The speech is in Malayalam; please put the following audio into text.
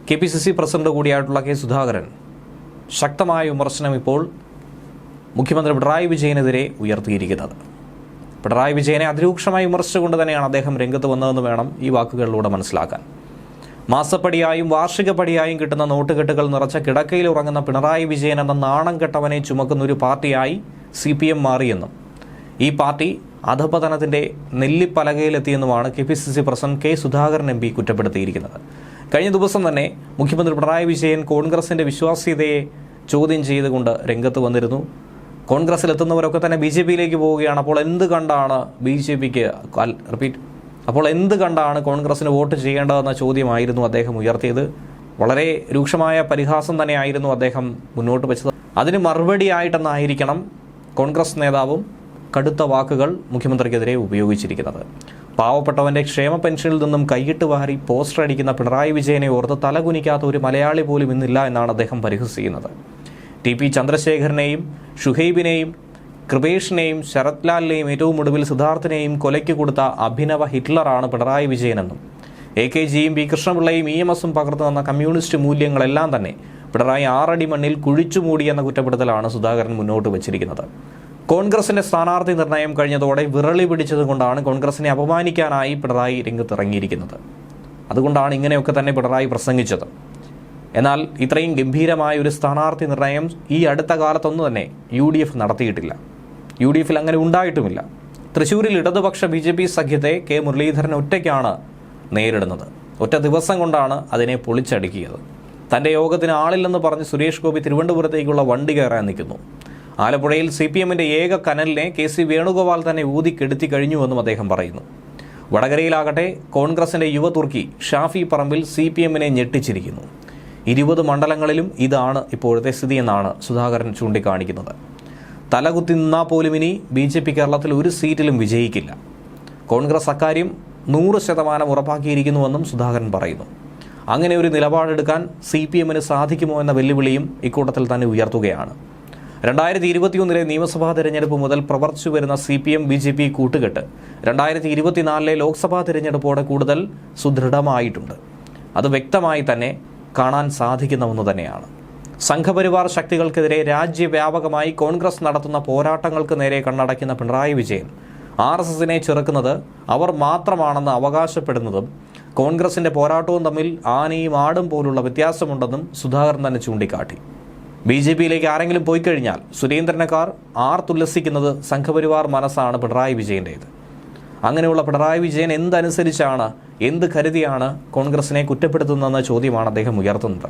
KPCC പ്രസിഡന്റ് കൂടിയായിട്ടുള്ള കെ സുധാകരൻ ശക്തമായ വിമർശനം ഇപ്പോൾ മുഖ്യമന്ത്രി പിണറായി വിജയനെതിരെ ഉയർത്തിയിരിക്കുന്നത്. പിണറായി വിജയനെ അതിരൂക്ഷമായി വിമർശിച്ചുകൊണ്ട് തന്നെയാണ് അദ്ദേഹം രംഗത്ത് വന്നതെന്ന് വേണം ഈ വാക്കുകളിലൂടെ മനസ്സിലാക്കാൻ. മാസപ്പടിയായും വാർഷികപ്പടിയായും കിട്ടുന്ന നോട്ടുകെട്ടുകൾ നിറച്ച കിടക്കയിൽ ഉറങ്ങുന്ന പിണറായി വിജയൻ എന്ന നാണം കെട്ടവനെ ചുമക്കുന്ന ഒരു പാർട്ടിയായി CPM മാറിയെന്നും ഈ പാർട്ടി അധപതനത്തിന്റെ നെല്ലിപ്പലകയിലെത്തിയെന്നുമാണ് KPCC president K Sudhakaran MP കുറ്റപ്പെടുത്തിയിരിക്കുന്നത്. കഴിഞ്ഞ ദിവസം തന്നെ മുഖ്യമന്ത്രി പിണറായി വിജയൻ കോൺഗ്രസിന്റെ വിശ്വാസ്യതയെ ചോദ്യം ചെയ്തുകൊണ്ട് രംഗത്ത് വന്നിരുന്നു. കോൺഗ്രസിലെത്തുന്നവരൊക്കെ തന്നെ BJPയിലേക്ക് പോവുകയാണ്. അപ്പോൾ എന്ത് കണ്ടാണ് കോൺഗ്രസിന് വോട്ട് ചെയ്യേണ്ടതെന്ന ചോദ്യമായിരുന്നു അദ്ദേഹം ഉയർത്തിയത്. വളരെ രൂക്ഷമായ പരിഹാസം തന്നെയായിരുന്നു അദ്ദേഹം മുന്നോട്ട് വെച്ചത്. അതിന് മറുപടിയായിട്ടെന്നായിരിക്കണം കോൺഗ്രസ് നേതാവും കടുത്ത വാക്കുകൾ മുഖ്യമന്ത്രിക്കെതിരെ ഉപയോഗിച്ചിരിക്കുന്നത്. പാവപ്പെട്ടവന്റെ ക്ഷേമ പെൻഷനിൽ നിന്നും കൈയിട്ട് വാരി പോസ്റ്റർ അടിക്കുന്ന പിണറായി വിജയനെ ഓർത്ത് തലകുനിക്കാത്ത ഒരു മലയാളി പോലും ഇന്നില്ല എന്നാണ് അദ്ദേഹം പരിഹസിക്കുന്നത്. TP ചന്ദ്രശേഖരനെയും ഷുഹൈബിനെയും കൃപേഷിനെയും ശരത് ലാലിനെയും ഏറ്റവും ഒടുവിൽ സിദ്ധാർത്ഥിനെയും കൊലയ്ക്ക് കൊടുത്ത അഭിനവ ഹിറ്റ്ലറാണ് പിണറായി വിജയനെന്നും AKGയും B കൃഷ്ണപിള്ളയും EMSും പകർന്നു തന്ന കമ്മ്യൂണിസ്റ്റ് മൂല്യങ്ങളെല്ലാം തന്നെ പിണറായി 6 അടി മണ്ണിൽ കുഴിച്ചുമൂടി എന്ന കുറ്റപ്പെടുത്തലാണ് സുധാകരൻ മുന്നോട്ട് വച്ചിരിക്കുന്നത്. കോൺഗ്രസിന്റെ സ്ഥാനാർത്ഥി നിർണയം കഴിഞ്ഞതോടെ വിറളി പിടിച്ചതുകൊണ്ടാണ് കോൺഗ്രസിനെ അപമാനിക്കാനായി പിണറായി രംഗത്തിറങ്ങിയിരിക്കുന്നത്. അതുകൊണ്ടാണ് ഇങ്ങനെയൊക്കെ തന്നെ പിണറായി പ്രസംഗിച്ചത്. എന്നാൽ ഇത്രയും ഗംഭീരമായ ഒരു സ്ഥാനാർത്ഥി നിർണയം ഈ അടുത്ത കാലത്തൊന്നും തന്നെ UDF നടത്തിയിട്ടില്ല. UDFൽ അങ്ങനെ ഉണ്ടായിട്ടുമില്ല. തൃശ്ശൂരിൽ ഇടതുപക്ഷ BJP സഖ്യത്തെ കെ മുരളീധരൻ ഒറ്റയ്ക്കാണ് നേരിടുന്നത്. ഒറ്റ ദിവസം കൊണ്ടാണ് അതിനെ പൊളിച്ചടുക്കിയത്. തന്റെ യോഗത്തിന് ആളില്ലെന്ന് പറഞ്ഞ് സുരേഷ് ഗോപി തിരുവനന്തപുരത്തേക്കുള്ള വണ്ടി കയറാൻ നിൽക്കുന്നു. ആലപ്പുഴയിൽ CPMന്റെ ഏക കനലിനെ KC വേണുഗോപാൽ തന്നെ ഊതിക്കെടുത്തി കഴിഞ്ഞുവെന്നും അദ്ദേഹം പറയുന്നു. വടകരയിലാകട്ടെ കോൺഗ്രസിന്റെ യുവതുർക്കി ഷാഫി പറമ്പിൽ CPMനെ ഞെട്ടിച്ചിരിക്കുന്നു. 20 മണ്ഡലങ്ങളിലും ഇതാണ് ഇപ്പോഴത്തെ സ്ഥിതി എന്നാണ് സുധാകരൻ ചൂണ്ടിക്കാണിക്കുന്നത്. തലകുത്തി നിന്നാൽ പോലും ഇനി BJP കേരളത്തിൽ ഒരു സീറ്റിലും വിജയിക്കില്ല. കോൺഗ്രസ് അക്കാര്യം 100% ഉറപ്പാക്കിയിരിക്കുന്നുവെന്നും സുധാകരൻ പറയുന്നു. അങ്ങനെ ഒരു നിലപാടെടുക്കാൻ CPMന് സാധിക്കുമോ എന്ന വെല്ലുവിളിയും ഇക്കൂട്ടത്തിൽ തന്നെ ഉയർത്തുകയാണ്. 2021 നിയമസഭാ തെരഞ്ഞെടുപ്പ് മുതൽ പ്രവർത്തിച്ചു വരുന്ന CPM BJP കൂട്ടുകെട്ട് 2024 ലോക്സഭാ തെരഞ്ഞെടുപ്പോടെ കൂടുതൽ സുദൃഢമായിട്ടുണ്ട്. അത് വ്യക്തമായി തന്നെ കാണാൻ സാധിക്കുന്ന ഒന്ന് തന്നെയാണ്. സംഘപരിവാർ ശക്തികൾക്കെതിരെ രാജ്യവ്യാപകമായി കോൺഗ്രസ് നടത്തുന്ന പോരാട്ടങ്ങൾക്ക് നേരെ കണ്ണടയ്ക്കുന്ന പിണറായി വിജയൻ RSSനെ ചെറുക്കുന്നത് അവർ മാത്രമാണെന്ന് അവകാശപ്പെടുന്നതും കോൺഗ്രസിന്റെ പോരാട്ടവും തമ്മിൽ ആനയും ആടും പോലുള്ള വ്യത്യാസമുണ്ടെന്നും സുധാകരൻ തന്നെ ചൂണ്ടിക്കാട്ടി. BJPയിലേക്ക് ആരെങ്കിലും പോയി കഴിഞ്ഞാൽ സുരേന്ദ്രനക്കാർ ആർത്തുല്ലസിക്കുന്നത് സംഘപരിവാർ മനസ്സാണ് പിണറായി വിജയൻ്റേത്. അങ്ങനെയുള്ള പിണറായി വിജയൻ എന്ത് കരുതിയാണ് കോൺഗ്രസിനെ കുറ്റപ്പെടുത്തുന്നതെന്ന ചോദ്യമാണ് അദ്ദേഹം ഉയർത്തുന്നത്.